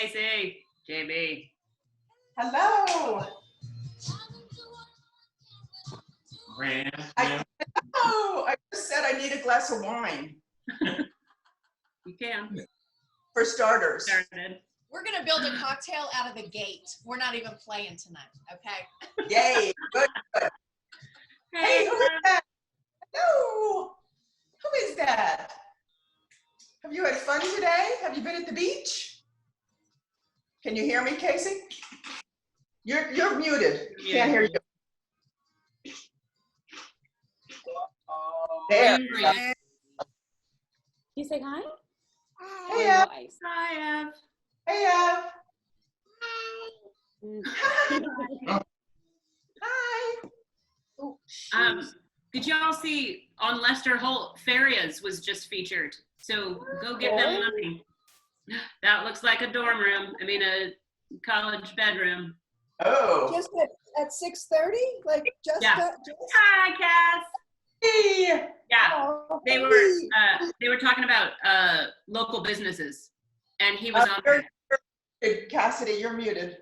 Casey. JB. Hello. I just said I need a glass of wine. You can. For starters. Started. We're going to build a cocktail out of the gate. We're not even playing tonight, okay? Yay. Good. Hey, who is that? Hello. Who is that? Have you had fun today? Have you been at the beach? Can you hear me, Casey? You're muted. Can't hear you. There. Can you say hi? Hey, Ev. Hi, Ev. Hey, Ev. Hi. Oh, did y'all see on Lester Holt, Farias was just featured. So go give them money. That looks like a dorm room. I mean, a college bedroom. Oh. Just at 6:30? Like just Yeah. Hi, Cass. Hey. Yeah. They were talking about local businesses, and he was on there. Cassidy, you're muted.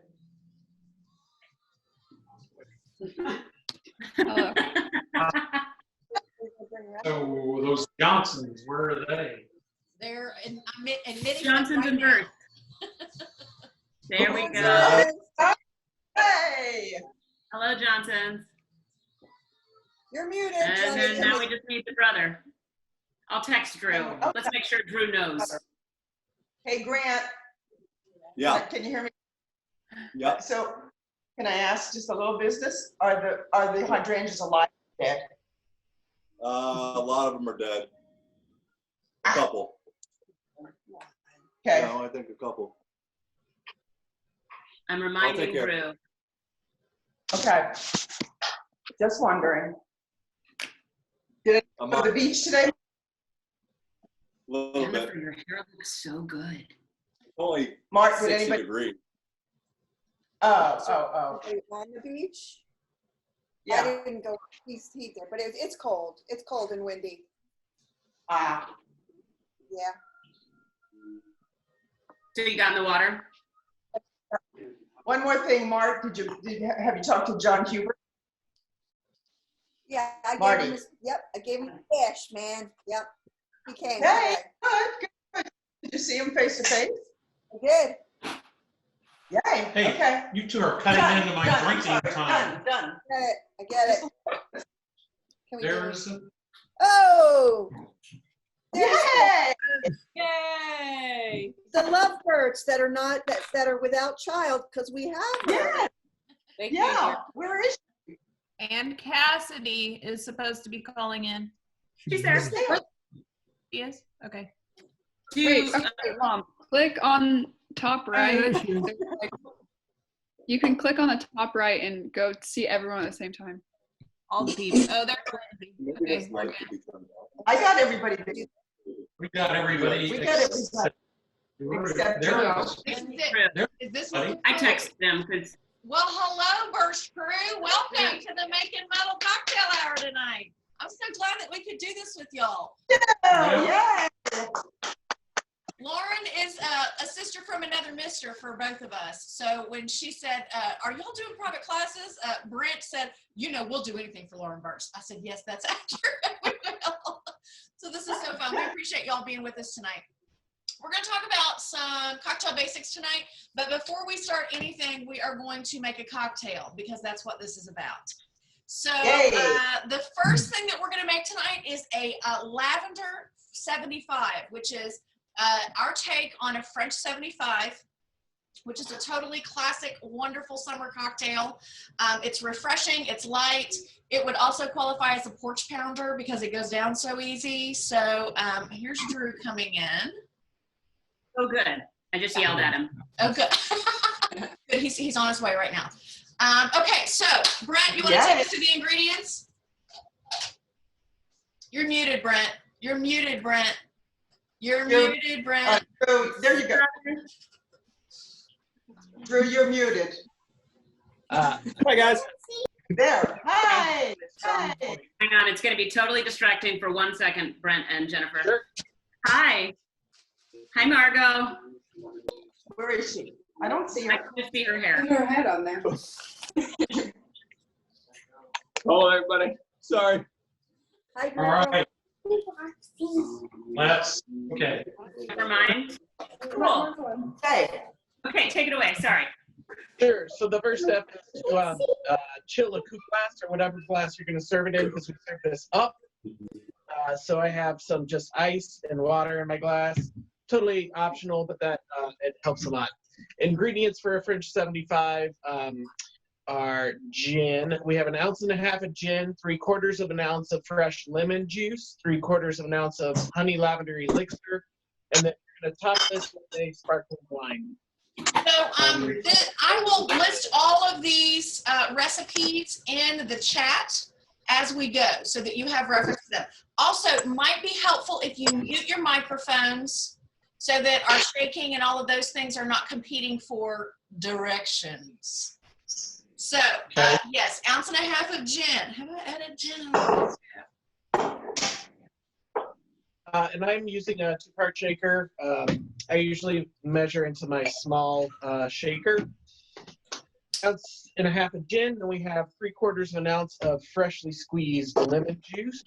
Hello. So those Johnsons, where are they? They're admitting Johnson's and right Berst. There we go. Hey. Hello, Johnsons. You're muted, And then Johnny. now we just need the brother. I'll text Drew. Let's make sure Drew knows. Hey, Grant. Yeah. Can you hear me? Yeah. So, can I ask just a little business? Are the hydrangeas alive or dead? A lot of them are dead. A couple. Okay. No, I think a couple. I'm I'll reminding take care. Drew. Okay. Just wondering. Did I I'm go to the on beach today? a little bit. Jennifer, your hair looks so good. Only Mark, did 60 anybody? degrees. Oh. On the beach? Yeah. I didn't go heat there, but it's cold. It's cold and windy. Ah. Yeah. So you got in the water? One more thing, Mark. Have you talked to John Hubert? Yeah, I Marty. gave him I gave him cash, man. Yep. He came Hey, today. good. Did you see him face to face? I did. Yay. Hey, Okay. you two are cutting into my drinking time. Done. I get it. Can we do it? There's Oh! Yay! Yay! The lovebirds that are without child, because we have them. Thank Yeah. Where is And Cassidy is supposed to be calling in. She's there. She is? Okay. Wait, okay, Mom. Click on top right. You can click on the top right and go see everyone at the same time. All the people. Oh, there's Lindsay. Maybe Okay, that's we're like good. to be turned off. I got everybody. We got everybody. We got everybody. Except There Drew. it is. Is There, is this buddy. what I texted them because Well, hello, Berst crew. Welcome to the Making Metal Cocktail Hour tonight. I'm so glad that we could do this with y'all. Oh, yeah. Lauren is a sister from another mister for both of us. So when she said, are y'all doing private classes? Brent said, we'll do anything for Lauren Berst. I said, yes, that's accurate. We will. So this is so fun. We appreciate y'all being with us tonight. We're going to talk about some cocktail basics tonight, but before we start anything, we are going to make a cocktail because that's what this is about. So the first thing that we're going to make tonight is a lavender 75, which is our take on a French 75, which is a totally classic, wonderful summer cocktail. It's refreshing, it's light. It would also qualify as a porch pounder because it goes down so easy. So here's Drew coming in. oh good. I just yelled at him. Oh, good. Good. He's on his way right now. Okay, so Brent, you want to Yes. take us through the ingredients? You're muted, Brent. You're muted, Brent. You're muted, Brent. Drew, there you go. Drew, you're muted. Hi guys. There. Hi. Hi. Hang on, it's going to be totally distracting for 1 second, Brent and Jennifer. Sure. Hi. Hi, Margot. Where is she? I don't see I her. can see her hair. Her head on there. Hello, everybody. Sorry. Hi, All girl. right, okay. Never mind. Cool. Hey, Okay, take it away. Sorry. Sure. So the first step is to chill a coupe glass or whatever glass you're going to serve it in, because we serve this up. So I have some just ice and water in my glass. Totally optional, but that it helps a lot. Ingredients for a French 75 are gin. We have 1.5 ounces of gin, 3/4 of an ounce of fresh lemon juice, 3/4 of an ounce of honey lavender elixir, and then we're going to top this with a sparkling wine. So I will list all of these recipes in the chat as we go so that you have reference to them. Also, it might be helpful if you mute your microphones so that our shaking and all of those things are not competing for directions. So, yes, 1.5 ounces of gin. Have I added gin? And I'm using a 2-part shaker. I usually measure into my small shaker. 1.5 ounces of gin, and we have 3/4 of an ounce of freshly squeezed lemon juice.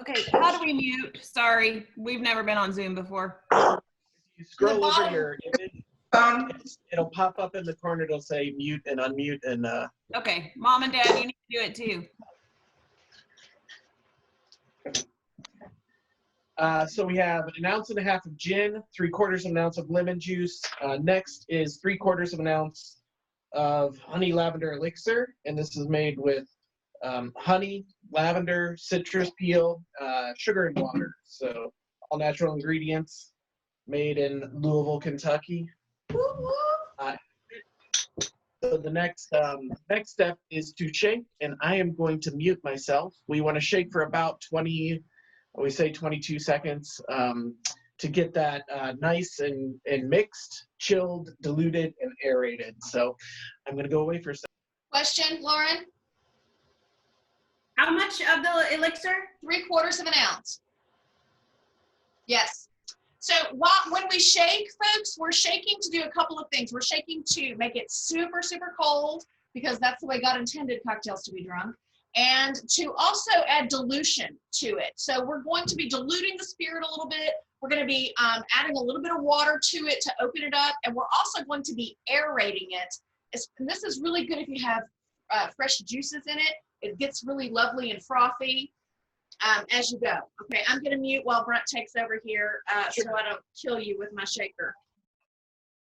Okay, how do we mute? Sorry, we've never been on Zoom before. You scroll over bottom. your image, it'll pop up in the corner. It'll say mute and unmute, and Okay, Mom and Dad, you need to do it too. so we have 1.5 ounces of gin, 3/4 of an ounce of lemon juice. Next is 3/4 of an ounce of honey lavender elixir, and this is made with honey, lavender, citrus peel, sugar, and water. So all natural ingredients, made in Louisville, Kentucky. So the next step is to shake, and I am going to mute myself. We want to shake for about 22 seconds to get that nice and mixed, chilled, diluted, and aerated. So I'm going to go away for a second. Question, Lauren? How much of the elixir? 3/4 of an ounce. Yes. So when we shake, folks, we're shaking to do a couple of things. We're shaking to make it super, super cold, because that's the way God intended cocktails to be drunk, and to also add dilution to it. So we're going to be diluting the spirit a little bit. We're going to be adding a little bit of water to it to open it up, and we're also going to be aerating it. And this is really good if you have fresh juices in it. It gets really lovely and frothy as you go. Okay, I'm going to mute while Brent takes over here so I don't kill you with my shaker.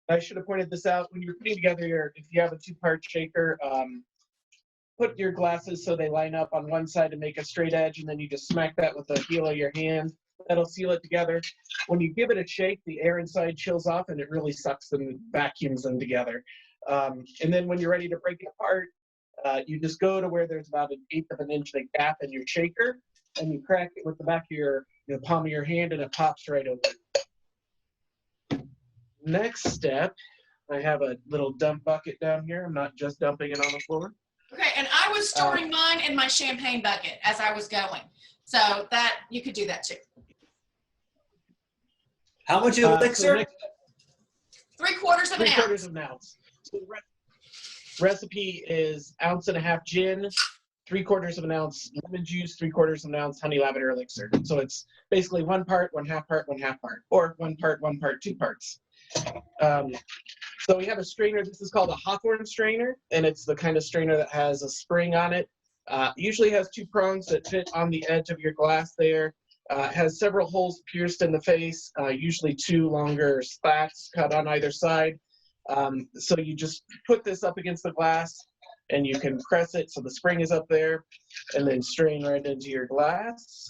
I should have pointed this out. When you're putting together if you have a 2-part shaker, put your glasses so they line up on one side to make a straight edge, and then you just smack that with the heel of your hand. That'll seal it together. When you give it a shake, the air inside chills off, and it really sucks them, vacuums them together. And then when you're ready to break it apart, you just go to where there's about 1/8 of an inch gap in your shaker, and you crack it with the back of the palm of your hand, and it pops right open. Next step, I have a little dump bucket down here. I'm not just dumping it on the floor. Okay, and I was storing mine in my champagne bucket as I was going. So that you could do that too. How much elixir? 3/4 of an 3/4 ounce. of an ounce. So the recipe is 1.5 ounces gin, 3/4 of an ounce lemon juice, 3/4 of an ounce honey lavender elixir. So it's basically 1 part, 1/2 part, 1/2 part, or 1 part, 1 part, 2 parts. So we have a strainer. This is called a Hawthorne strainer, and it's the kind of strainer that has a spring on it. Usually has 2 prongs that fit on the edge of your glass there. Has several holes pierced in the face, usually 2 longer slats cut on either side. So you just put this up against the glass, and you can press it so the spring is up there, and then strain right into your glass.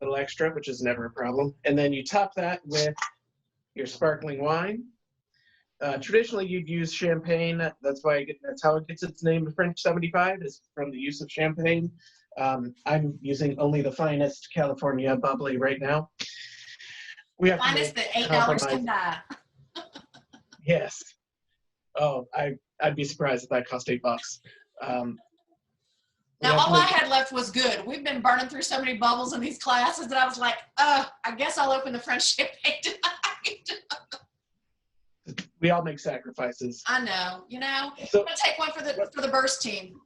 A little extra, which is never a problem. And then you top that with your sparkling wine. Traditionally, you'd use champagne. That's how it gets its name. The French 75 is from the use of champagne. I'm using only the finest California bubbly right now. We have Minus the $8 can buy. Yes. Oh, I'd be surprised if that cost $8. Now, all I had left was good. We've been burning through so many bubbles in these classes that I was like, I guess I'll open the French champagne tonight. We all make sacrifices. I know, So- I'm gonna take one for the Berst team.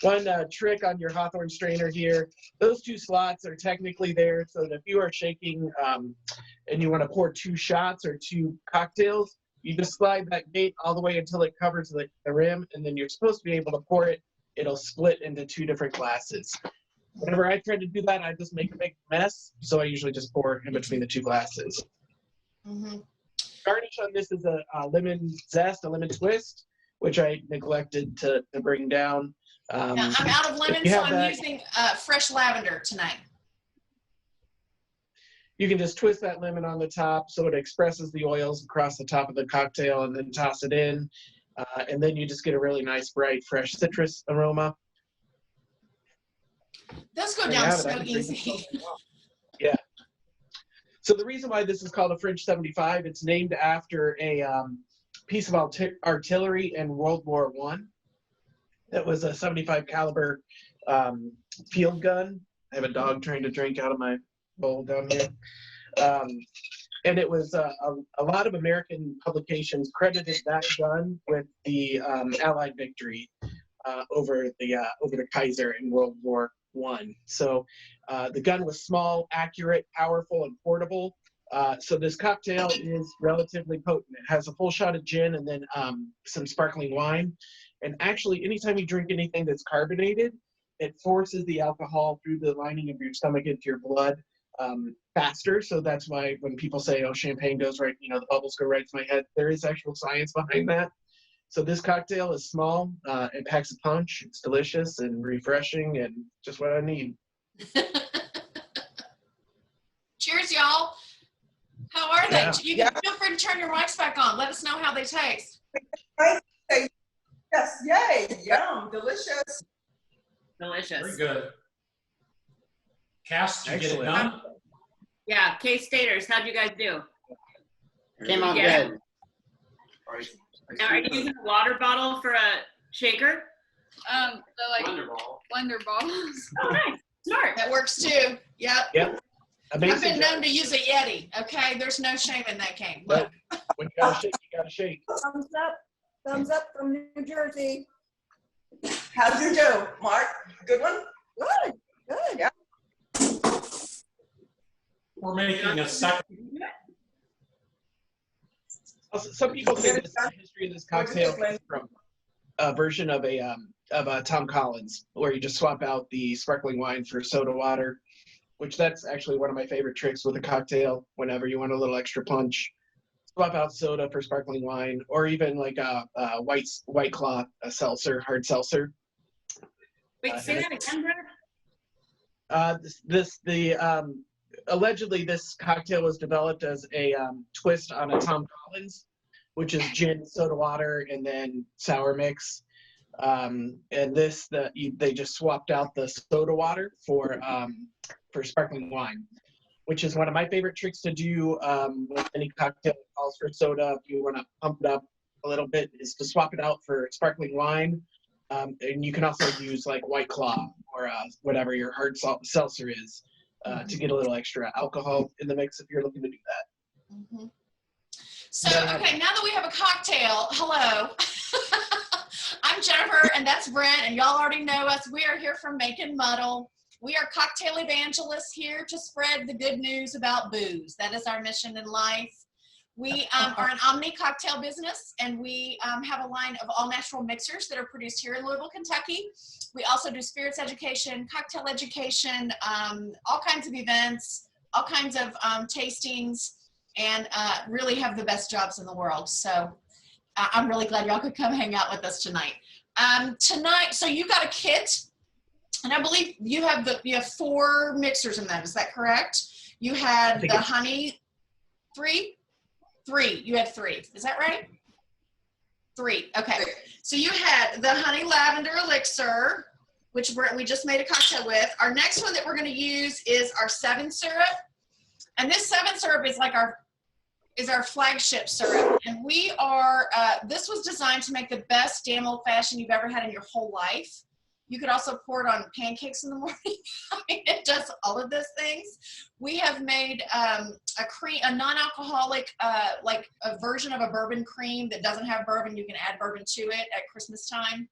One trick on your Hawthorne strainer here, those 2 slots are technically there so that if you are shaking and you want to pour 2 shots or 2 cocktails, you just slide that gate all the way until it covers the rim, and then you're supposed to be able to pour it. It'll split into 2 different glasses. Whenever I try to do that, I just make a big mess, so I usually just pour in between the 2 glasses. Mm-hmm. Garnish on this is a lemon zest, a lemon twist, which I neglected to bring down. Now, I'm out of lemon, you so have I'm that- using fresh lavender tonight. You can just twist that lemon on the top so it expresses the oils across the top of the cocktail and then toss it in. And then you just get a really nice, bright, fresh citrus aroma. Those go There you down have it. I so can drink this easy. all day long. Yeah. So the reason why this is called a French 75, it's named after a piece of artillery in World War I. That was a 75 caliber field gun. I have a dog trying to drink out of my bowl down here. And it was a lot of American publications credited that gun with the Allied victory over the Kaiser in World War I. So the gun was small, accurate, powerful, and portable. So this cocktail is relatively potent. It has a full shot of gin and then some sparkling wine. And actually, anytime you drink anything that's carbonated, it forces the alcohol through the lining of your stomach into your blood faster. So that's why when people say, oh, champagne goes right, the bubbles go right to my head, there is actual science behind that. So this cocktail is small, it packs a punch, it's delicious and refreshing and just what I need. Cheers, y'all. How are Yeah. they? You can feel free to turn your mics back on. Let us know how they taste. Yes, yay, yum, delicious. Delicious. Very good. Cass, did you get it Excellent. done? Yeah, K-Staters, how'd you guys do? Came out Yeah. good. Now, are you using a water bottle for a shaker? The Wonderful. blender bottles. Oh, nice. Smart. That works too. Yep. Yep. I've Amazing. been known to use a Yeti. Okay, there's no shame in that game. Nope. When you gotta shake, you gotta shake. Thumbs up from New Jersey. How'd you do, Mark? Good one? Good, good. Yeah. We're making a second. Also, some people say this the history of this cocktail is from a version of a Tom Collins, where you just swap out the sparkling wine for soda water, which that's actually one of my favorite tricks with a cocktail. Whenever you want a little extra punch, swap out soda for sparkling wine, or even like a White Claw, a seltzer, hard seltzer. Wait, say that again, Brad? Allegedly this cocktail was developed as a twist on a Tom Collins, which is gin, soda water, and then sour mix. And they just swapped out the soda water for sparkling wine, which is one of my favorite tricks to do with any cocktail that calls for soda. If you want to pump it up a little bit, is to swap it out for sparkling wine. And you can also use like White Claw or whatever your hard seltzer is to get a little extra alcohol in the mix if you're looking to do that. Mm-hmm. So, okay, now that we have a cocktail, hello. I'm Jennifer, and that's Brent, and y'all already know us. We are here from Make and Muddle. We are cocktail evangelists here to spread the good news about booze. That is our mission in life. We are an omni cocktail business, and we have a line of all natural mixers that are produced here in Louisville, Kentucky. We also do spirits education, cocktail education, all kinds of events, all kinds of tastings, and really have the best jobs in the world. So I'm really glad y'all could come hang out with us tonight. So you got a kit, and I believe you have 4 mixers in them. Is that correct? You had the honey, 3? 3. You had 3. Is that right? 3. Okay. So you had the honey lavender elixir, which we just made a cocktail with. Our next one that we're going to use is our 7 syrup. And this 7 syrup is like our is our flagship syrup. And we are, this was designed to make the best damn old fashioned you've ever had in your whole life. You could also pour it on pancakes in the morning. I mean, it does all of those things. We have made a non-alcoholic, like a version of a bourbon cream that doesn't have bourbon. You can add bourbon to it at Christmas time.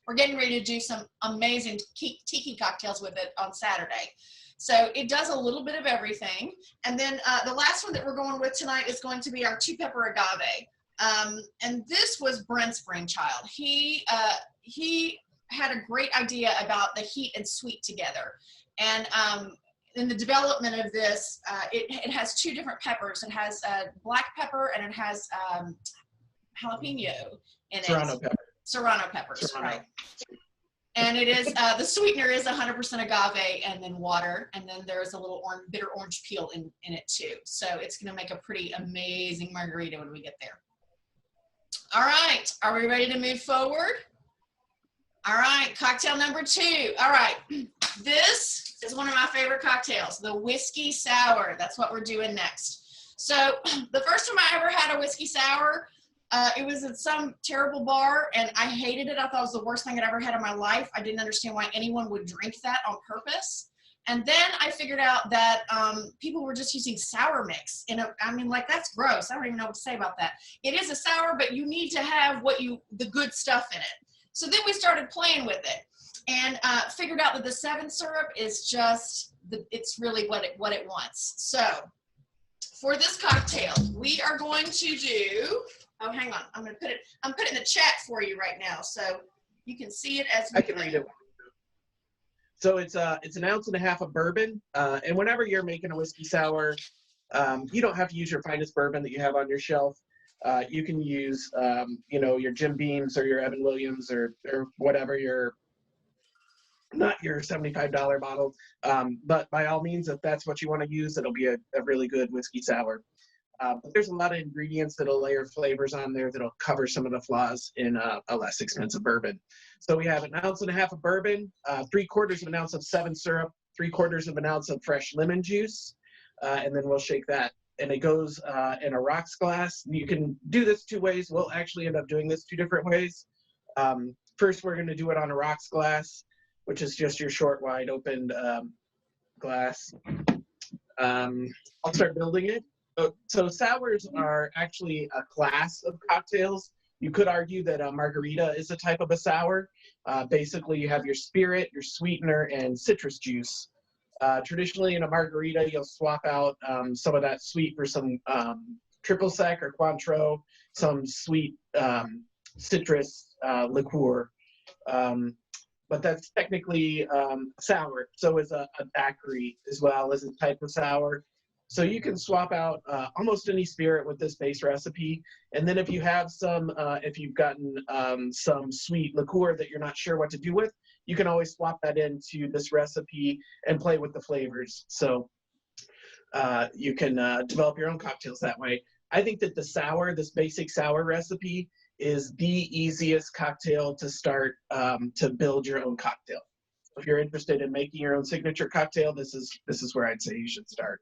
We're getting ready to do some amazing tiki cocktails with it on Saturday. So it does a little bit of everything. And then the last one that we're going with tonight is going to be our 2-pepper agave. And this was Brent's brainchild. He had a great idea about the heat and sweet together. And in the development of this, it has 2 different peppers. It has black pepper and it has jalapeno in it. Serrano peppers, right. And it is, the sweetener is 100% agave and then water. And then there's a little bitter orange peel in it too. So it's gonna make a pretty amazing margarita when we get there. All right, are we ready to move forward? All right, cocktail number 2. All right, this is one of my favorite cocktails, the whiskey sour. That's what we're doing next. So the first time I ever had a whiskey sour, it was at some terrible bar and I hated it. I thought it was the worst thing I'd ever had in my life. I didn't understand why anyone would drink that on purpose. And then I figured out that people were just using sour mix. I mean, like, that's gross. I don't even know what to say about that. It is a sour, but you need to have the good stuff in it. So then we started playing with it and figured out that the 7 syrup is just, it's really what it wants. So for this cocktail, we are going to do, oh, hang on. I'm putting it in the chat for you right now. So you can see it as I can read it. So it's 1.5 ounces of bourbon. And whenever you're making a whiskey sour, you don't have to use your finest bourbon that you have on your shelf. You can use, your Jim Beams or your Evan Williams or whatever not your $75 bottle. But by all means, if that's what you want to use, it'll be a really good whiskey sour. But there's a lot of ingredients that'll layer flavors on there that'll cover some of the flaws in a less expensive bourbon. So we have 1.5 ounces of bourbon, 3/4 ounce of 7 syrup, 3/4 ounce of fresh lemon juice, and then we'll shake that. And it goes in a rocks glass. You can do this 2 ways. We'll actually end up doing this 2 different ways. First, we're going to do it on a rocks glass, which is just your short, wide open glass. I'll start building it. So sours are actually a class of cocktails. You could argue that a margarita is a type of a sour. Basically, you have your spirit, your sweetener, and citrus juice. Traditionally, in a margarita, you'll swap out some of that sweet for some triple sec or Cointreau, some sweet citrus liqueur. But that's technically sour. So is a daiquiri as well as a type of sour. So you can swap out almost any spirit with this base recipe. And then if you have if you've gotten some sweet liqueur that you're not sure what to do with, you can always swap that into this recipe and play with the flavors. So you can develop your own cocktails that way. I think that this basic sour recipe is the easiest cocktail to start to build your own cocktail. If you're interested in making your own signature cocktail, this is where I'd say you should start.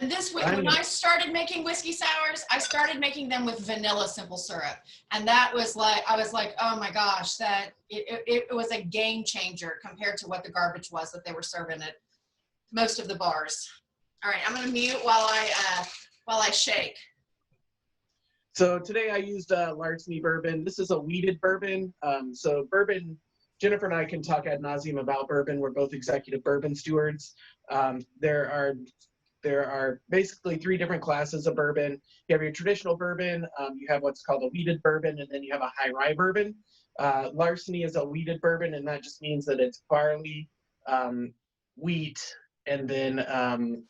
And when I started making whiskey sours, I started making them with vanilla simple syrup. And that was like, I was like, oh my gosh, that it was a game changer compared to what the garbage was that they were serving at most of the bars. All right, I'm gonna mute while I shake. So today I used Larceny bourbon. This is a wheated bourbon. So bourbon, Jennifer and I can talk ad nauseum about bourbon. We're both executive bourbon stewards. There are basically 3 different classes of bourbon. You have your traditional bourbon, you have what's called a wheated bourbon, and then you have a high rye bourbon. Larceny is a wheated bourbon, and that just means that it's barley, wheat, and then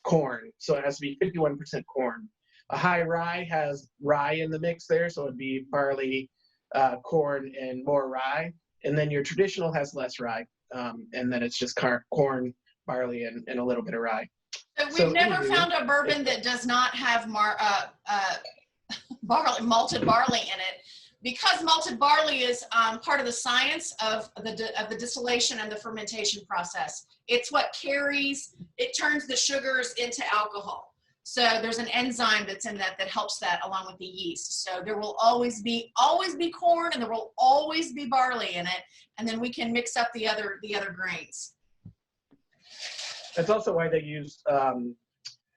corn. So it has to be 51% corn. A high rye has rye in the mix there, so it'd be barley, corn, and more rye. And then your traditional has less rye, and then it's just corn, barley, and a little bit of rye. So we've never found a bourbon that does not have malted barley in it, because malted barley is part of the science of the distillation and the fermentation process. It's what it turns the sugars into alcohol. So there's an enzyme that's in that helps that along with the yeast. So there will always be corn, and there will always be barley in it, and then we can mix up the other grains. That's also why they use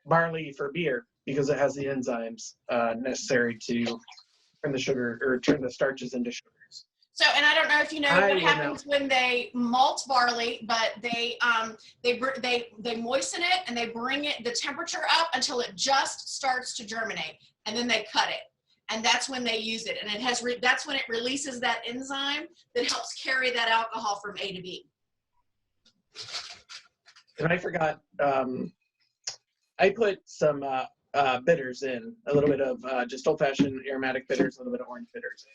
barley for beer, because it has the enzymes necessary to turn the sugar or turn the starches into sugars. So, and I don't know if you know what happens when they malt barley, but they moisten it and they bring the temperature up until it just starts to germinate, and then they cut it, and that's when they use it, and that's when it releases that enzyme that helps carry that alcohol from A to B. And I forgot, I put some bitters in, a little bit of just old-fashioned aromatic bitters, a little bit of orange bitters in.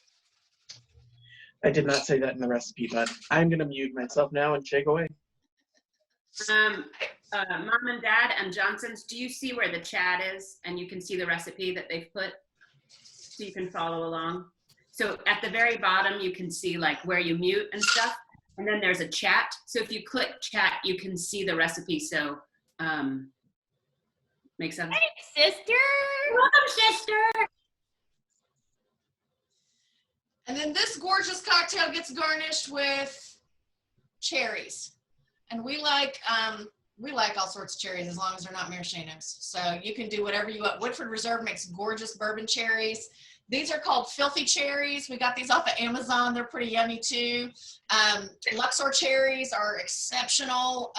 I did not say that in the recipe, but I'm going to mute myself now and shake away. Mom and Dad and Johnson's, do you see where the chat is? And you can see the recipe that they've put, so you can follow along. So at the very bottom, you can see like where you mute and stuff. And then there's a chat. So if you click chat, you can see the recipe. So make sense? Hey, sister. Welcome, sister. And then this gorgeous cocktail gets garnished with cherries. And we like all sorts of cherries as long as they're not maraschinos. So you can do whatever you want. Woodford Reserve makes gorgeous bourbon cherries. These are called filthy cherries. We got these off of Amazon. They're pretty yummy too. Luxor cherries are exceptional.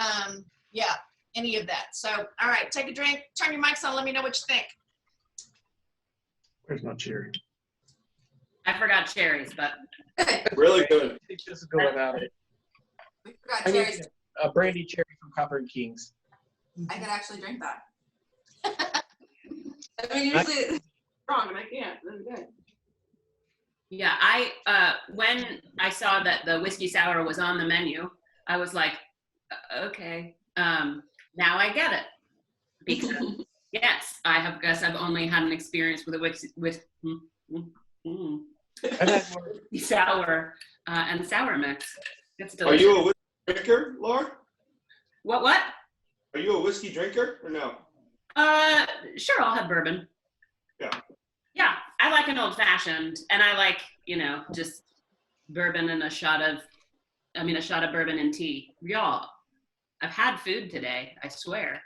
Yeah, any of that. So, all right, take a drink, turn your mics on, let me know what you think. Where's my cherry? I forgot cherries, but Really good. It just go without it. We forgot I cherries. need a brandy cherry from Copper and Kings. I could actually drink that. I mean, usually it's strong, and I can't. This is good. yeah, when I saw that the whiskey sour was on the menu, I was like, okay, now I get it. Because yes, I've only had an experience with a I've had more. sour and sour mix. It's Are delicious. you a whiskey drinker, Laura? What? Are you a whiskey drinker or no? Sure, I'll have bourbon. Yeah. Yeah, I like an old fashioned, and I like, just bourbon and a shot of bourbon and tea. Y'all, I've had food today, I swear.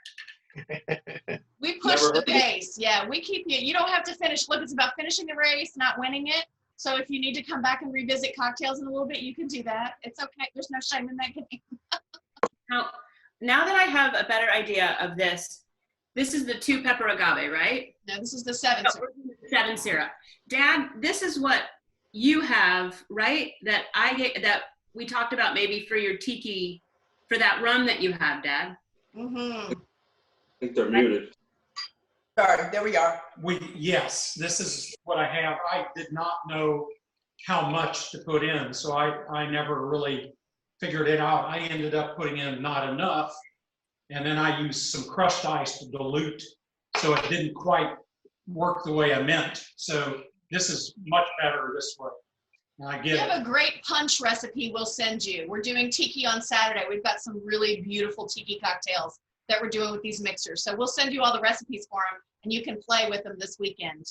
We push Never the heard of it. pace. Yeah, we keep you don't have to finish. Look, it's about finishing the race, not winning it. So if you need to come back and revisit cocktails in a little bit, you can do that. It's okay. There's no shame in that. Now that I have a better idea of this is the 2 pepper agave, right? No, this is the 7. No, 7 syrup. Dad, this is what you have, right? That we talked about maybe for your tiki, for that rum that you have, Dad. Mm-hmm. I think they're muted. Sorry, there we are. Yes, this is what I have. I did not know how much to put in, so I never really figured it out. I ended up putting in not enough, and then I used some crushed ice to dilute, so it didn't quite work the way I meant. So this is much better this way. I We get have it. a great punch recipe we'll send you. We're doing tiki on Saturday. We've got some really beautiful tiki cocktails that we're doing with these mixers. So we'll send you all the recipes for them, and you can play with them this weekend.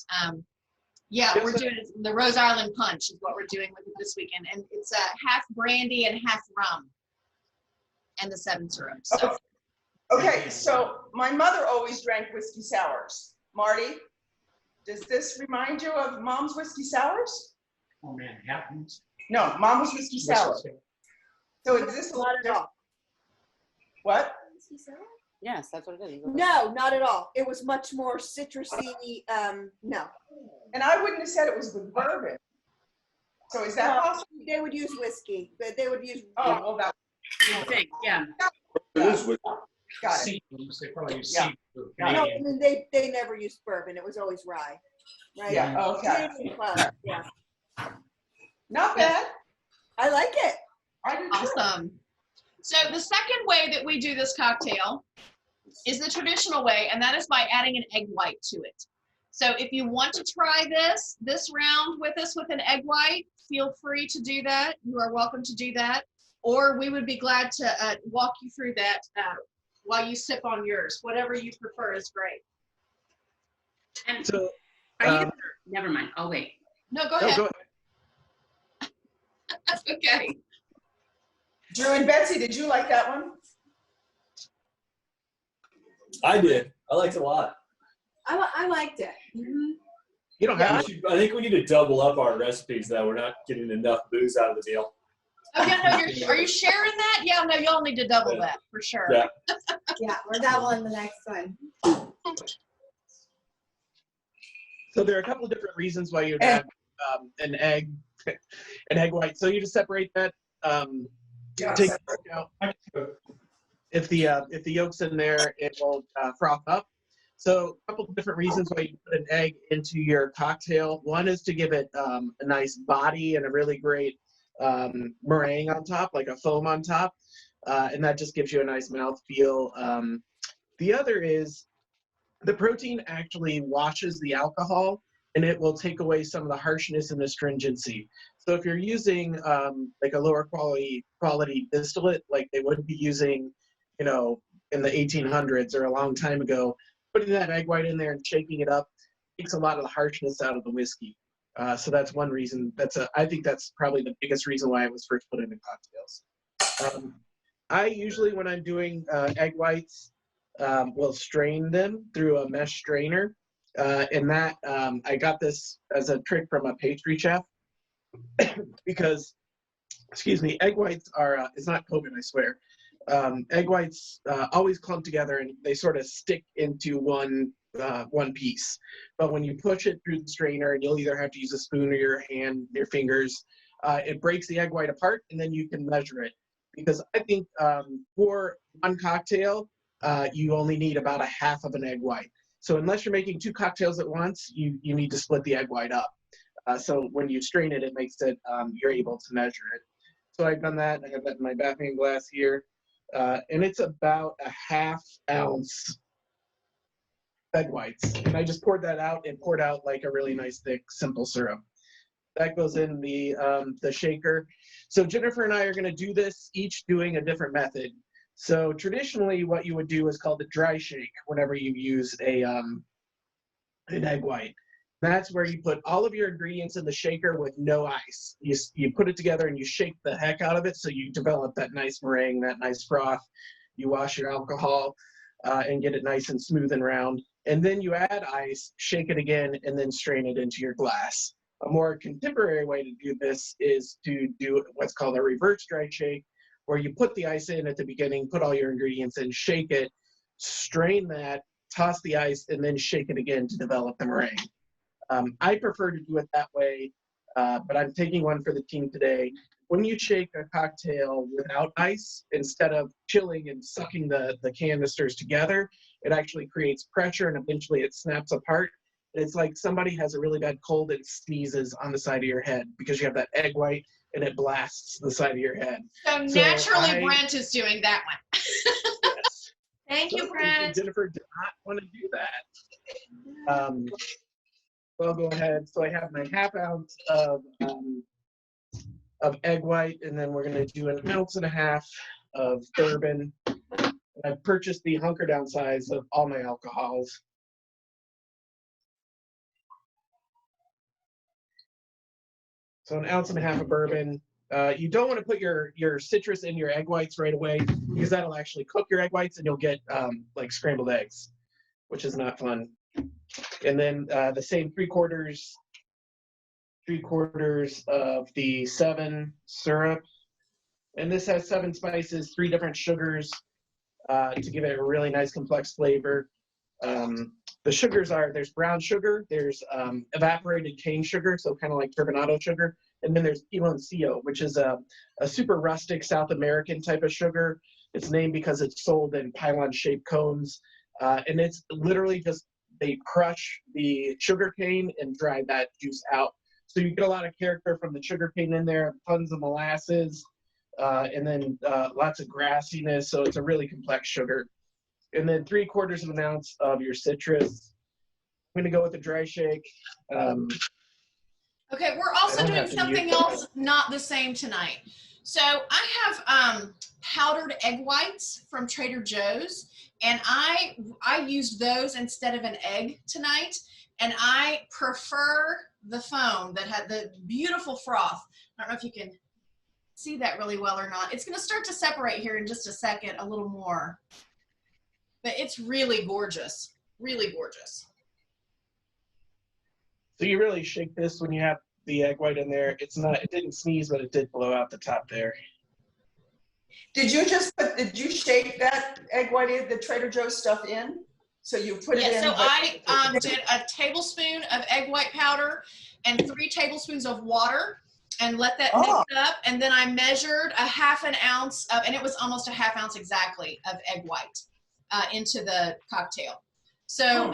Yeah, we're doing the Rose Island Punch is what we're doing with it this weekend. And it's half brandy and half rum and the 7 syrup. So Okay, so my mother always drank whiskey sours. Marty, does this remind you of Mom's whiskey sours? Oh man, it happens. No, Mom was whiskey sour. So is this a lot Not at all. What? Yes, that's what it is. No, not at all. It was much more citrusy. No. And I wouldn't have said it was with bourbon. So is that possible? They would use whiskey, but they would use. Oh, well, that, I think, yeah. It is with got it. Seasons, they probably use Yeah. seasons. Yeah. No, I mean, they never used bourbon. It was always rye. Right? Yeah, okay. Canadian Club, yeah. Not bad. I like it. I do too. awesome. So the second way that we do this cocktail is the traditional way, and that is by adding an egg white to it. So if you want to try this round with us with an egg white, feel free to do that. You are welcome to do that. Or we would be glad to walk you through that while you sip on yours. Whatever you prefer is great. And So, are you? Never mind. I'll wait. No, go no, ahead. go ahead. That's okay. Drew and Betsy, did you like that one? I did. I liked it a lot. I liked it. Mm-hmm. You don't have to. I think we need to double up our recipes, though. We're not getting enough booze out of the deal. Oh, yeah, no, are you sharing that? Yeah, no, y'all need to double that for sure. Yeah. Yeah, we're doubling the next one. So there are a couple of different reasons why you'd have an egg white. So you just separate that. Take the yolk out. If the yolk's in there, it will froth up. So a couple of different reasons why you put an egg into your cocktail. One is to give it a nice body and a really great meringue on top, like a foam on top, and that just gives you a nice mouthfeel. The other is the protein actually washes the alcohol, and it will take away some of the harshness and the astringency. So if you're using like a lower quality distillate, like they would be using, in the 1800s or a long time ago, putting that egg white in there and shaking it up takes a lot of the harshness out of the whiskey. So that's one reason. I think that's probably the biggest reason why it was first put into cocktails. I usually, when I'm doing egg whites, will strain them through a mesh strainer. And that I got this as a trick from a pastry chef because, excuse me, egg whites are, it's not COVID, I swear. Egg whites always clump together and they sort of stick into one piece. But when you push it through the strainer, and you'll either have to use a spoon or your hand, your fingers, it breaks the egg white apart, and then you can measure it. Because I think for one cocktail, you only need about a half of an egg white. So unless you're making 2 cocktails at once, you need to split the egg white up. So when you strain it, it makes it, you're able to measure it. So I've done that. I have that in my bathroom glass here. And it's about a ½ ounce egg whites. And I just poured that out and poured out like a really nice thick simple syrup. That goes in the shaker. So Jennifer and I are gonna do this, each doing a different method. So traditionally what you would do is called a dry shake whenever you use an egg white. That's where you put all of your ingredients in the shaker with no ice. You put it together and you shake the heck out of it so you develop that nice meringue, that nice froth. You wash your alcohol and get it nice and smooth and round. And then you add ice, shake it again, and then strain it into your glass. A more contemporary way to do this is to do what's called a reverse dry shake, where you put the ice in at the beginning, put all your ingredients in, shake it, strain that, toss the ice, and then shake it again to develop the meringue. I prefer to do it that way, but I'm taking one for the team today. When you shake a cocktail without ice, instead of chilling and sucking the canisters together, it actually creates pressure and eventually it snaps apart. It's like somebody has a really bad cold and sneezes on the side of your head because you have that egg white and it blasts the side of your head. So naturally, Brent is doing that one. Yes. Thank you, Brent. Jennifer did not want to do that. So I'll go ahead. So I have my ½ ounce of egg white, and then we're going to do 1.5 ounces of bourbon. And I've purchased the hunker down size of all my alcohols. So 1.5 ounces of bourbon. You don't want to put your citrus in your egg whites right away because that'll actually cook your egg whites and you'll get like scrambled eggs, which is not fun. And then the same 3/4 of the 7 syrup. And this has 7 spices, 3 different sugars to give it a really nice complex flavor. The sugars are, there's brown sugar, there's evaporated cane sugar, so kind of like turbinado sugar, and then there's piloncillo, which is a super rustic South American type of sugar. It's named because it's sold in pylon-shaped cones, and it's literally just, they crush the sugar cane and dry that juice out. So you get a lot of character from the sugar cane in there, tons of molasses, and then lots of grassiness, so it's a really complex sugar. And then 3/4 ounce of your citrus. I'm gonna go with the dry shake. Okay, we're also doing something else not the same tonight. So I have powdered egg whites from Trader Joe's, and I used those instead of an egg tonight And I prefer the foam that had the beautiful froth. I don't know if you can see that really well or not. It's going to start to separate here in just a second, a little more. But it's really gorgeous, really gorgeous. So you really shake this when you have the egg white in there. It didn't sneeze, but it did blow out the top there. Did you shake that egg white in, the Trader Joe's stuff in? So you put it in? Yeah, so I did a tablespoon of egg white powder and 3 tablespoons of water and let that mix up. And then I measured a half an ounce of, and it was almost a half ounce exactly, of egg white into the cocktail. So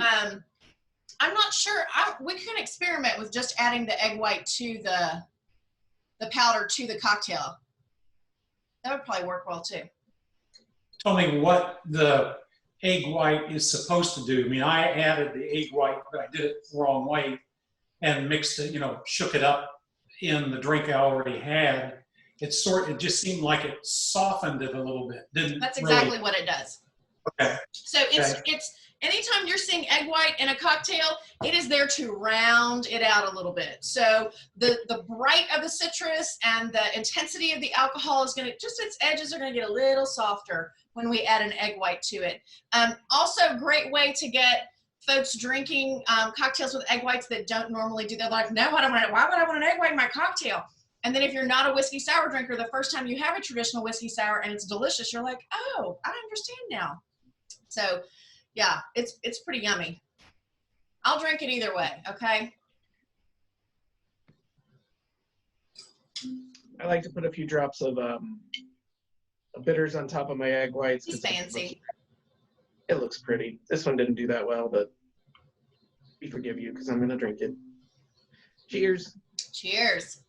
I'm not sure, we can experiment with just adding the egg white to the powder to the cocktail. That would probably work well too. Tell me what the egg white is supposed to do. I mean, I added the egg white, but I did it the wrong way and mixed it, shook it up in the drink I already had. It just seemed like it softened it a little bit. That's exactly what it does. Okay. So it's anytime you're seeing egg white in a cocktail, it is there to round it out a little bit. So the bright of the citrus and the intensity of the alcohol is going to, just its edges are going to get a little softer when we add an egg white to it. Also, great way to get folks drinking cocktails with egg whites that don't normally do that. Like, no, why would I want an egg white in my cocktail? And then if you're not a whiskey sour drinker, the first time you have a traditional whiskey sour and it's delicious, you're like, oh, I understand now. So yeah, it's pretty yummy. I'll drink it either way, okay? I like to put a few drops of bitters on top of my egg whites. It's fancy. It looks pretty. This one didn't do that well, but we forgive you because I'm going to drink it. Cheers. Cheers.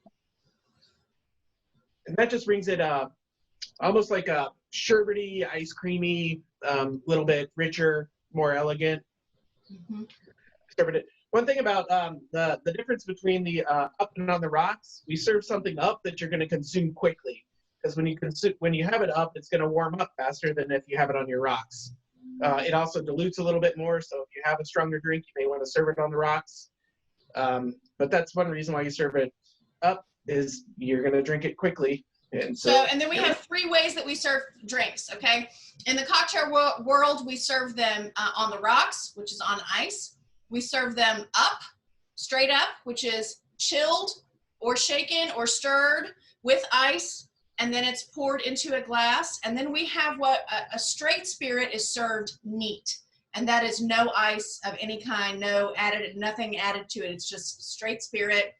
And that just brings it almost like a sherbety, ice creamy, little bit richer, more elegant. Mm-hmm. One thing about the difference between the up and on the rocks, we serve something up that you're going to consume quickly. Because when you have it up, it's going to warm up faster than if you have it on your rocks. It also dilutes a little bit more, so if you have a stronger drink, you may want to serve it on the rocks. But that's one reason why you serve it up, is you're going to drink it quickly. And then we have 3 ways that we serve drinks, okay? In the cocktail world, we serve them on the rocks, which is on ice. We serve them up, straight up, which is chilled or shaken or stirred with ice, and then it's poured into a glass. And then we have what a straight spirit is served neat, and that is no ice of any kind, nothing added to it. It's just straight spirit,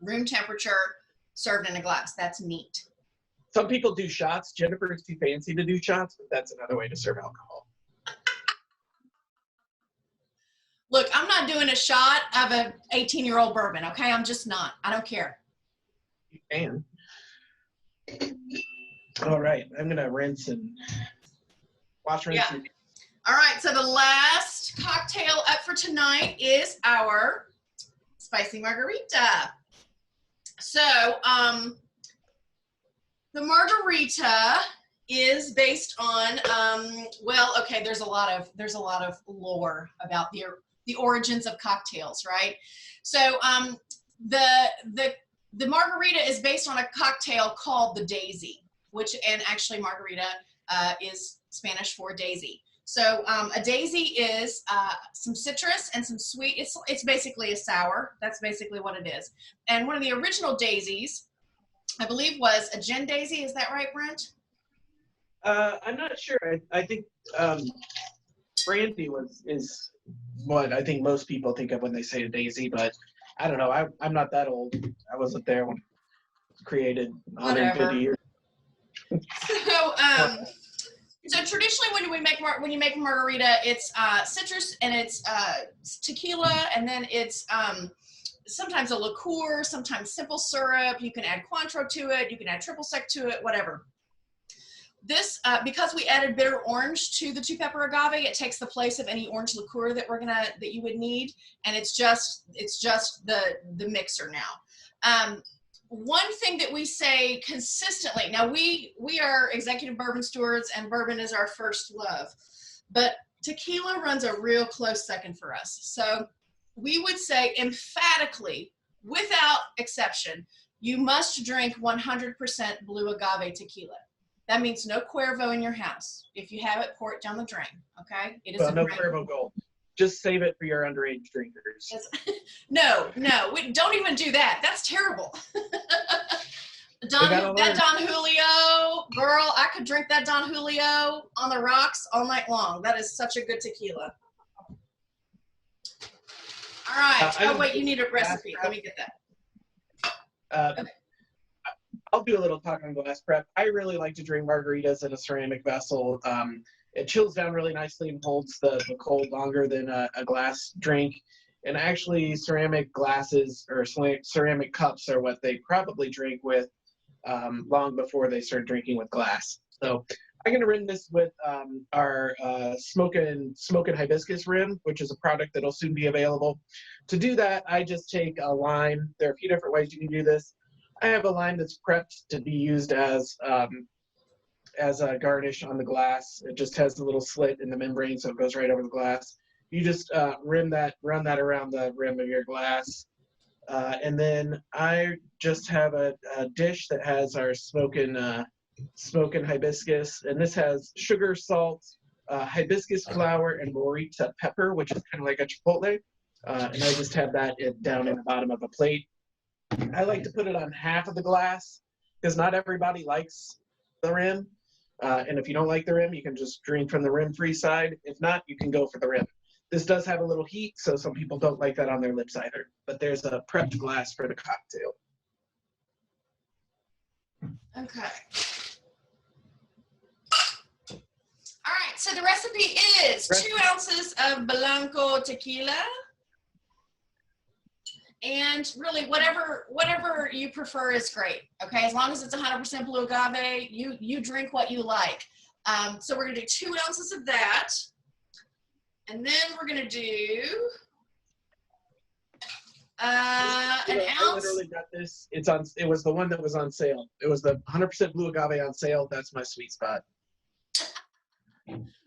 room temperature, served in a glass. That's neat. Some people do shots. Jennifer's too fancy to do shots, but that's another way to serve alcohol. Look, I'm not doing a shot of an 18-year-old bourbon, okay? I'm just not. I don't care. You can. All right, I'm gonna rinse and wash, rinse. Yeah. All right, so the last cocktail up for tonight is our spicy margarita. So, the margarita is based on, there's a lot of lore about the origins of cocktails, right? So, the margarita is based on a cocktail called the Daisy, and actually margarita is Spanish for daisy. So a daisy is some citrus and some sweet. It's basically a sour. That's basically what it is. And one of the original daisies, I believe, was a gin daisy. Is that right, Brent? I'm not sure. I think brandy is what I think most people think of when they say a daisy, but I don't know. I'm not that old. I wasn't there when it was created 150 years. So traditionally, when you make a margarita, it's citrus and it's tequila, and then it's sometimes a liqueur, sometimes simple syrup. You can add Cointreau to it. You can add triple sec to it, whatever. This, because we added bitter orange to the 2-pepper agave, it takes the place of any orange liqueur that you would need, and it's just the mixer now. One thing that we say consistently, now we are executive bourbon stewards, and bourbon is our first love, but tequila runs a real close second for us. So we would say emphatically, without exception, you must drink 100% blue agave tequila. That means no Cuervo in your house. If you have it, pour it down the drain, okay? It is Well, a no great- Cuervo Gold. Just save it for your underage drinkers. No, don't even do that. That's terrible. gotta That learn. Don Julio, girl, I could drink that Don Julio on the rocks all night long. That is such a good tequila. All right. I Oh, don't wait, you think need a glass recipe. prep. Let me get that. Okay. I'll do a little talk on glass prep. I really like to drink margaritas in a ceramic vessel. It chills down really nicely and holds the cold longer than a glass drink. And actually, ceramic glasses or ceramic cups are what they probably drink with long before they start drinking with glass. So I'm going to rim this with our smoking hibiscus rim, which is a product that will soon be available. To do that, I just take a lime. There are a few different ways you can do this. I have a lime that's prepped to be used as a garnish on the glass. It just has a little slit in the membrane, so it goes right over the glass. You just run that around the rim of your glass. And then I just have a dish that has our smoking hibiscus, and this has sugar, salt, hibiscus flower, and morita pepper, which is kind of like a chipotle. And I just have that down in the bottom of a plate. I like to put it on half of the glass because not everybody likes the rim. And if you don't like the rim, you can just drink from the rim-free side. If not, you can go for the rim. This does have a little heat, so some people don't like that on their lips either. But there's a prepped glass for the cocktail. Okay. All right, so the recipe is 2 ounces of Blanco tequila. And really, whatever you prefer is great, okay? As long as it's 100% blue agave, you drink what you like. So we're gonna do 2 ounces of that. And then we're gonna do an I ounce. literally got this. It was the one that was on sale. It was the 100% blue agave on sale. That's my sweet spot.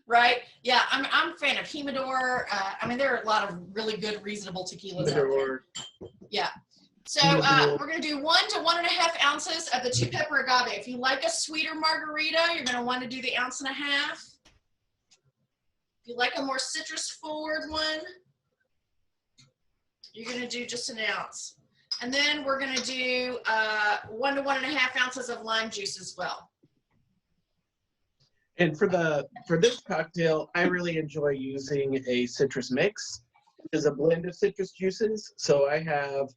Right? Yeah, I'm a fan of Humidor. I mean, there are a lot of really good, reasonable tequilas out there. Yeah. So we're going to do 1 to 1.5 ounces of the 2-pepper agave. If you like a sweeter margarita, you're going to want to do the 1.5 ounces. If you like a more citrus-forward one, you're going to do just 1 ounce. And then we're going to do 1 to 1.5 ounces of lime juice as well. And for this cocktail, I really enjoy using a citrus mix. It is a blend of citrus juices. So I have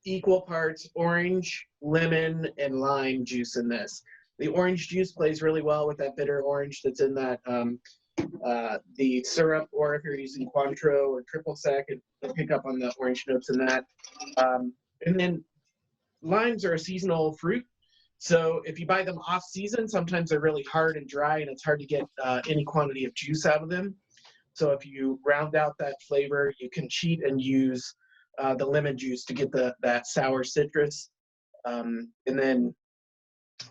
equal parts orange, lemon, and lime juice in this. The orange juice plays really well with that bitter orange that's in that the syrup, or if you're using Cointreau or triple sec, it'll pick up on the orange notes in that. And then limes are a seasonal fruit. So if you buy them off season, sometimes they're really hard and dry and it's hard to get any quantity of juice out of them. So if you round out that flavor, you can cheat and use the lemon juice to get that sour citrus. And then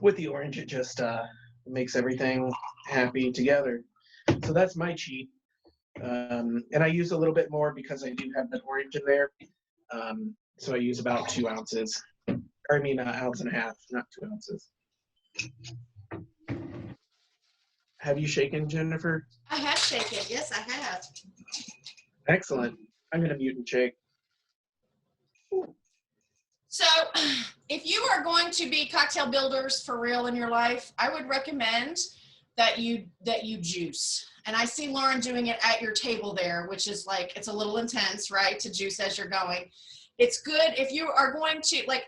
with the orange, it just makes everything happy together. So that's my cheat. And I use a little bit more because I do have that orange in there. So I use about 2 ounces. Or I mean, 1.5 ounces, not 2 ounces. Have you shaken, Jennifer? I have shaken. Yes, I have. Excellent. I'm going to mute and shake. So if you are going to be cocktail builders for real in your life, I would recommend that you juice. And I see Lauren doing it at your table there, which is like, it's a little intense, right? To juice as you're going. It's good if you are going to, like,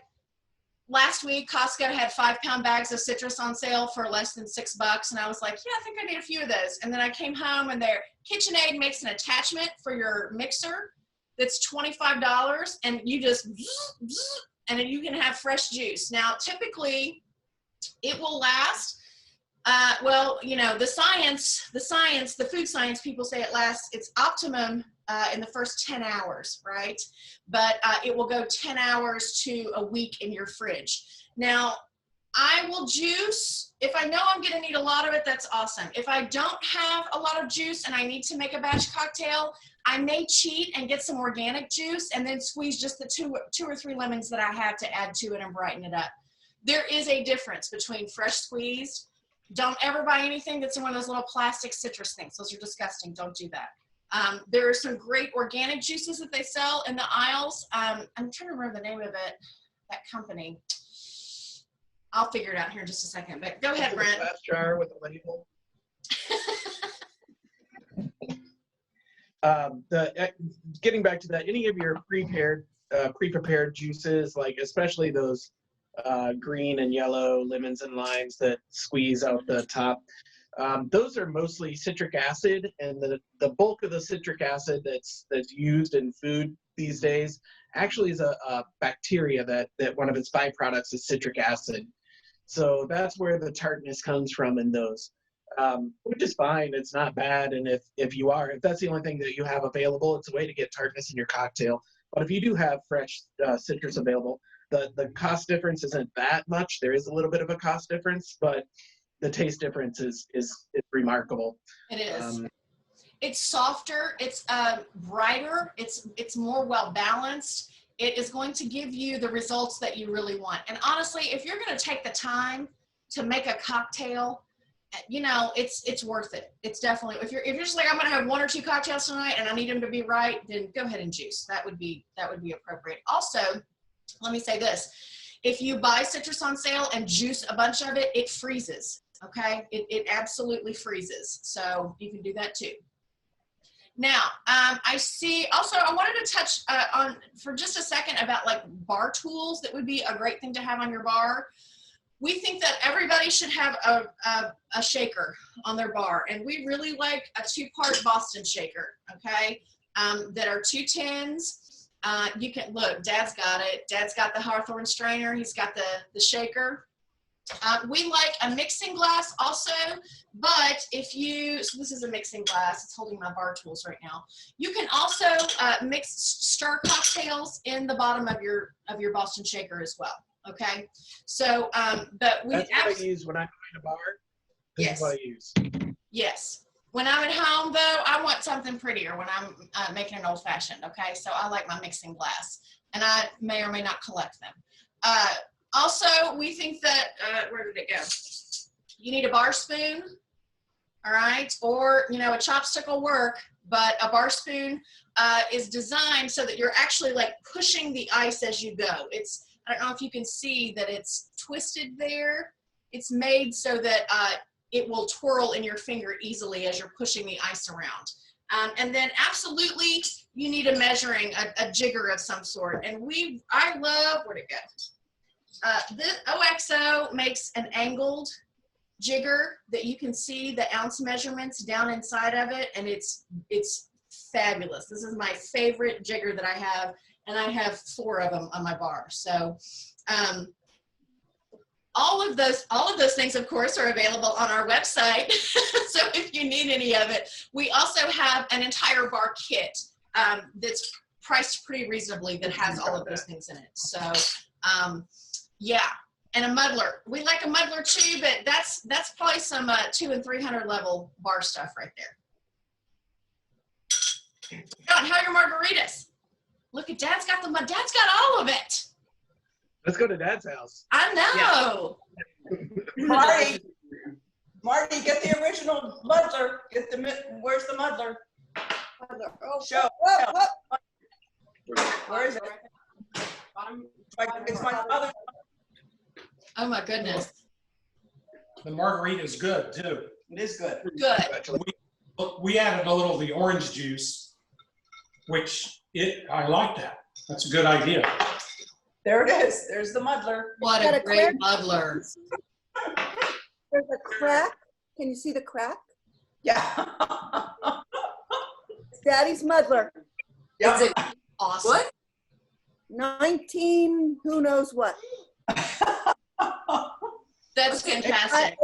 last week, Costco had 5-pound bags of citrus on sale for less than $6. And I was like, yeah, I think I need a few of those. And then I came home and their KitchenAid makes an attachment for your mixer that's $25. And you just, and then you can have fresh juice. Now, typically it will last, well, you know, the food science people say it lasts, it's optimum in the first 10 hours, right? But it will go 10 hours to a week in your fridge. Now, I will juice. If I know I'm going to need a lot of it, that's awesome. If I don't have a lot of juice and I need to make a batch cocktail, I may cheat and get some organic juice and then squeeze just the two or three lemons that I have to add to it and brighten it up. There is a difference between fresh squeezed. Don't ever buy anything that's in one of those little plastic citrus things. Those are disgusting. Don't do that. There are some great organic juices that they sell in the aisles. I'm trying to remember the name of it, that company. I'll figure it out here in just a second, but go ahead, Brent. Glass jar with a label. Getting back to that, any of your pre-prepared juices, like especially those green and yellow lemons and limes that squeeze out the top, those are mostly citric acid, and the bulk of the citric acid that's used in food these days actually is a bacteria that if one of its byproducts is citric acid. So that's where the tartness comes from in those, which is fine. It's not bad. And if that's the only thing that you have available, it's a way to get tartness in your cocktail. But if you do have fresh citrus available, the cost difference isn't that much. There is a little bit of a cost difference, but the taste difference is remarkable. It is. It's softer. It's brighter. It's more well balanced. It is going to give you the results that you really want. And honestly, if you're going to take the time to make a cocktail, you know, it's worth it. It's definitely, if you're just like, I'm going to have 1 or 2 cocktails tonight and I need them to be right, then go ahead and juice. That would be appropriate. Also, let me say this. If you buy citrus on sale and juice a bunch of it, it freezes. Okay. It absolutely freezes. So you can do that too. Now, I see also, I wanted to touch on for just a second about like bar tools that would be a great thing to have on your bar. We think that everybody should have a shaker on their bar, and we really like a 2-part Boston shaker, okay, that are 2 tins. You can, look, Dad's got it. Dad's got the Hawthorne strainer. He's got the shaker. We like a mixing glass also, but so this is a mixing glass. It's holding my bar tools right now. You can also stir cocktails in the bottom of your Boston shaker as well. Okay, so but we. That's what I use when I'm in a bar. This is what I use. Yes. When I'm at home, though, I want something prettier when I'm making an old fashioned. Okay, so I like my mixing glass, and I may or may not collect them. Also, we think that, where did it go? You need a bar spoon, all right? Or, you know, a chopstick will work, but a bar spoon is designed so that you're actually like pushing the ice as you go. I don't know if you can see that it's twisted there. It's made so that it will twirl in your finger easily as you're pushing the ice around. And then absolutely, you need a measuring, a jigger of some sort. And I love, where'd it go? This OXO makes an angled jigger that you can see the ounce measurements down inside of it, and it's fabulous. This is my favorite jigger that I have, and I have 4 of them on my bar. So all of those things, of course, are available on our website. So if you need any of it, we also have an entire bar kit that's priced pretty reasonably that has all of those things in it. So yeah, and a muddler. We like a muddler too, but that's probably some 200 and 300 level bar stuff right there. John, how are your margaritas? Look at Dad's got Dad's got all of it. Let's go to Dad's house. I know. Yeah. Marty, get the original muddler. Where's the muddler? Oh, Show. oh, Where is it? It's my father. Oh my goodness. The margarita is good too. It is good. Good. We added a little of the orange juice, which I like that. That's a good idea. There it is. There's the muddler. What Got a a great clear- muddler. there's a crack. Can you see the crack? Yeah. It's Daddy's muddler. Yeah. Awesome. What? 19, who knows what. That's fantastic.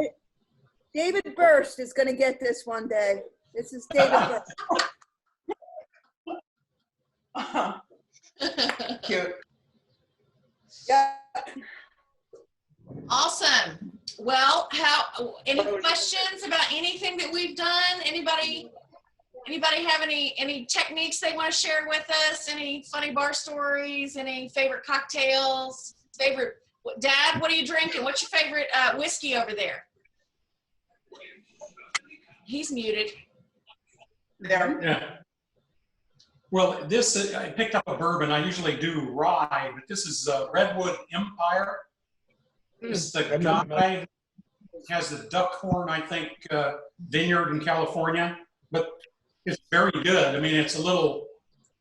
David Berst is going to get this one day. This is David Berst. Cute. Yeah. Awesome. Well, any questions about anything that we've done? Anybody have any techniques they want to share with us? Any funny bar stories? Any favorite cocktails? Dad, what are you drinking? What's your favorite whiskey over there? He's muted. There. Yeah. Well, this, I picked up a bourbon. I usually do rye, but this is Redwood Empire. It's the guy who has the Duckhorn, I think, vineyard in California, but it's very good. I mean, it's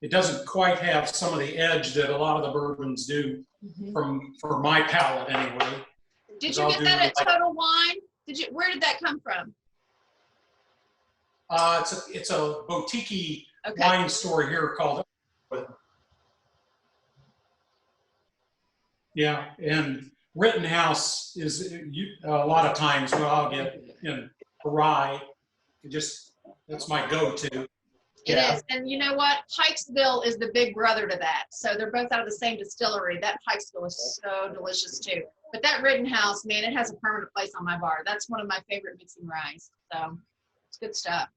it doesn't quite have some of the edge that a lot of the bourbons do for my palate anyway. Did you get that at Total Wine? Where did that come from? It's a boutique wine store here called. Yeah, and Rittenhouse is a lot of times what I'll get in rye. That's my go-to. It is, and you know what? Pikesville is the big brother to that. So they're both out of the same distillery. That Pikesville is so delicious too. But that Rittenhouse, man, it has a permanent place on my bar. That's one of my favorite mixing ryes. So it's good stuff.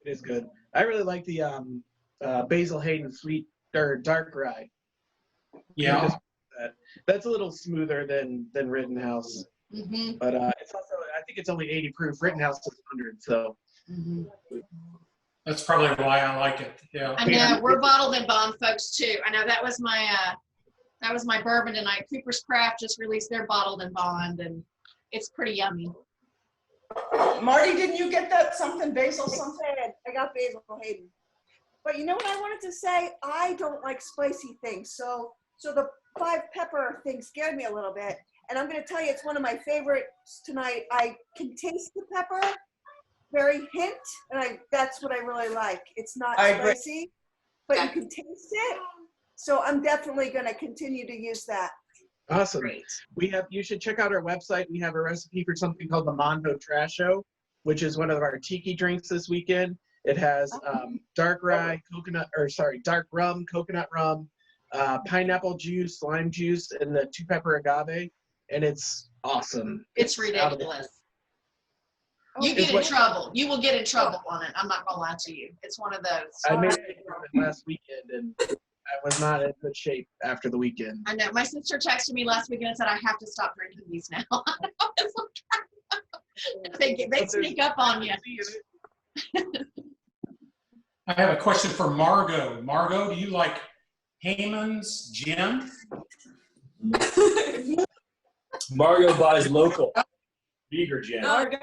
It is good. I really like the Basil Hayden sweet or dark rye. Yeah. That's a little smoother than Rittenhouse. But it's also, I think it's only 80 proof. Rittenhouse is 100, so. That's probably why I like it. Yeah. I know we're bottled and bond folks too. I know that was my bourbon tonight. Cooper's Craft just released their bottled and bond, and it's pretty yummy. Marty, didn't you get that something basil something? I got Basil Hayden. But you know what I wanted to say? I don't like spicy things, so the 5 pepper thing scared me a little bit. And I'm going to tell you, it's one of my favorites tonight. I can taste the pepper, very hint, and that's what I really like. It's not spicy, but you can taste it. So I'm definitely going to continue to use that. Awesome. You should check out our website. We have a recipe for something called the Mondo Trasho, which is one of our tiki drinks this weekend. It has dark rum, coconut rum, pineapple juice, lime juice, and the 2-pepper agave, and it's awesome. It's ridiculous. You get in trouble. You will get in trouble on it. I'm not gonna lie to you. It's one of those. I made it last weekend, and I was not in good shape after the weekend. I know. My sister texted me last weekend and said I have to stop drinking these now. They sneak up on you. I have a question for Margot. Margot, do you like Heyman's gin? Margot buys local. Beaver gin. Margot.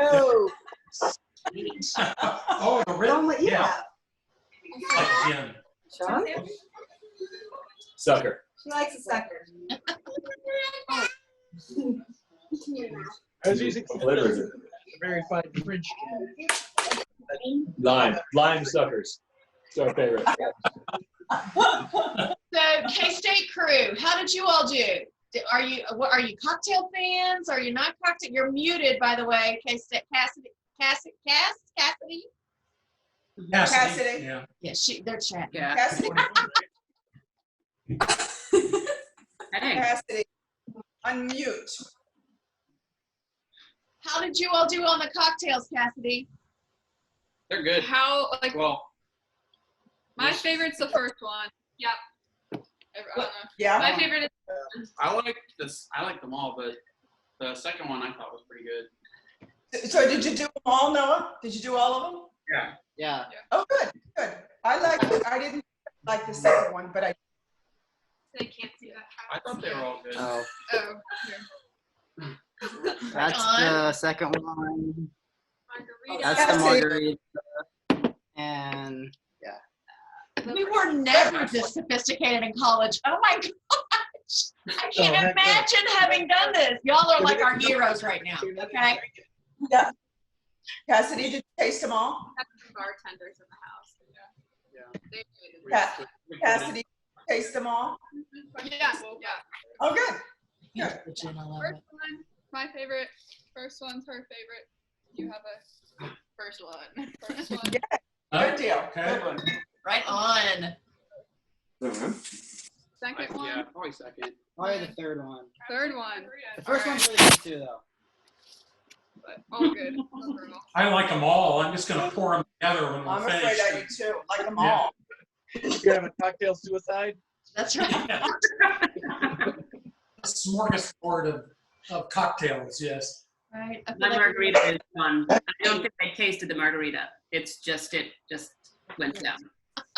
Oh, the red. Yeah. Like gin. Sean? Sucker. She likes a sucker. I was using a very fine French Lime suckers. It's our favorite. So K-State crew, how did you all do? Are you cocktail fans? Are you not cocktail? You're muted, by the way. K-State Cassidy. Cassidy. Yeah. Yeah, they're chatting. Yeah. Cassidy. Hey. Cassidy. Unmute. How did you all do on the cocktails, Cassidy? They're good. My favorite's the first one. Yep. Yeah. My favorite is. I like them all, but the second one I thought was pretty good. So did you do them all, Noah? Did you do all of them? Yeah. Yeah. Oh, good. I didn't like the second one, but I. They can't see that. I thought they were all good. Oh, Oh, here. that's the second one. Margarita. That's the margarita. And yeah. We were never this sophisticated in college. Oh my gosh. I can't imagine having done this. Y'all are like our heroes right now, okay? Yeah. Cassidy, did you taste them all? The bartenders in the house. Yeah. Cassidy, taste them all? Yeah. Oh, good. First one, my favorite. First one's her favorite. You have a first one. First one. Good deal. Okay. Good one. Right on. Second one. Yeah, probably second. probably the third one. Third one. The first one's really good too, though. but all good. No problem. I like them all. I'm just gonna pour them together when we're I'm afraid finished. I do too. Like them Yeah. all. You're gonna have a cocktail suicide? That's right. A smorgasbord of cocktails, yes. Right. I feel My like margarita is fun. I don't think I tasted the margarita. It just went down.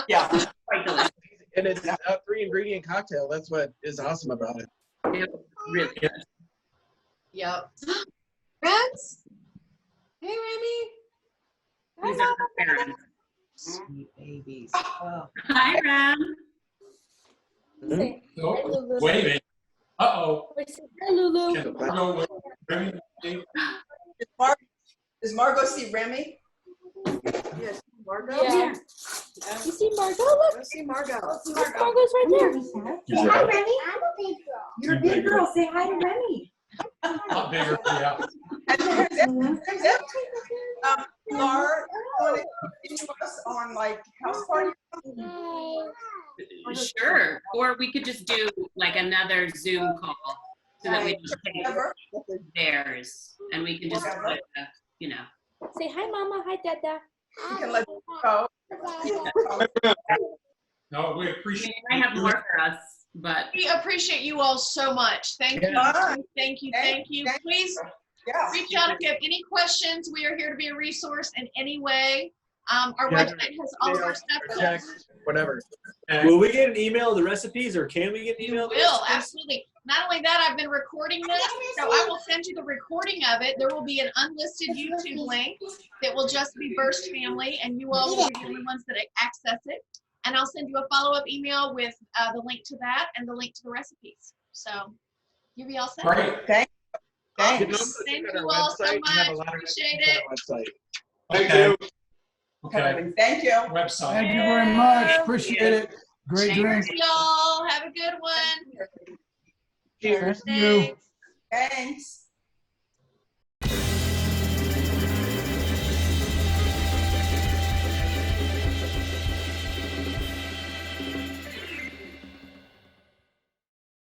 Yeah. Quite delicious. And it's a 3-ingredient cocktail. That's what is awesome about it. It really good. Yep. Friends? Hey, Remy. These are the parents. Sweet babies. Oh. Hi, Ram. Oh, waving. Uh-oh. Hi, Lulu. Can Margot wave? Does Margot see Remy? Yes, Margot. Yeah. You see Margot? Look. Go see Margot. Look, Margot's right there. Say hi, Remy. I'm a big girl. You're a big girl. Say hi to Remy. Not bigger, yeah. And there's Laura, want to continue us on like house party? Sure. Or we could just do like another Zoom call so that we can take Ever? theirs and we can just put, Say hi, Mama. Hi, Dada. You can let them go. No, we appreciate I have more for us, but We appreciate you all so much. Thank you. Yeah. Thank you. Thank- Thank you. thank- Please Yeah. reach out if you have any questions. We are here to be a resource in any way. Our Yeah. website has all of our stuff. Text, whatever. Will we get an email of the recipes, or can we get an You email? of the will, recipes? absolutely. Not only that, I've been recording this, so I will send you the recording of it. There will be an unlisted YouTube link that will just be Berst Family, and you all will be the only ones that access it. And I'll send you a follow-up email with the link to that and the link to the recipes. So you'll be all set. Great. Thanks. Awesome. Thanks. Thank Check out you our all so website. We have a much. lot of Appreciate recipes it. on our website. Thank Okay. you. Okay. Thank you. Website. Thank you very much. Appreciate it. Great drink. Thanks, y'all. Have a good one. Cheers. Thank you. Thanks. Thanks.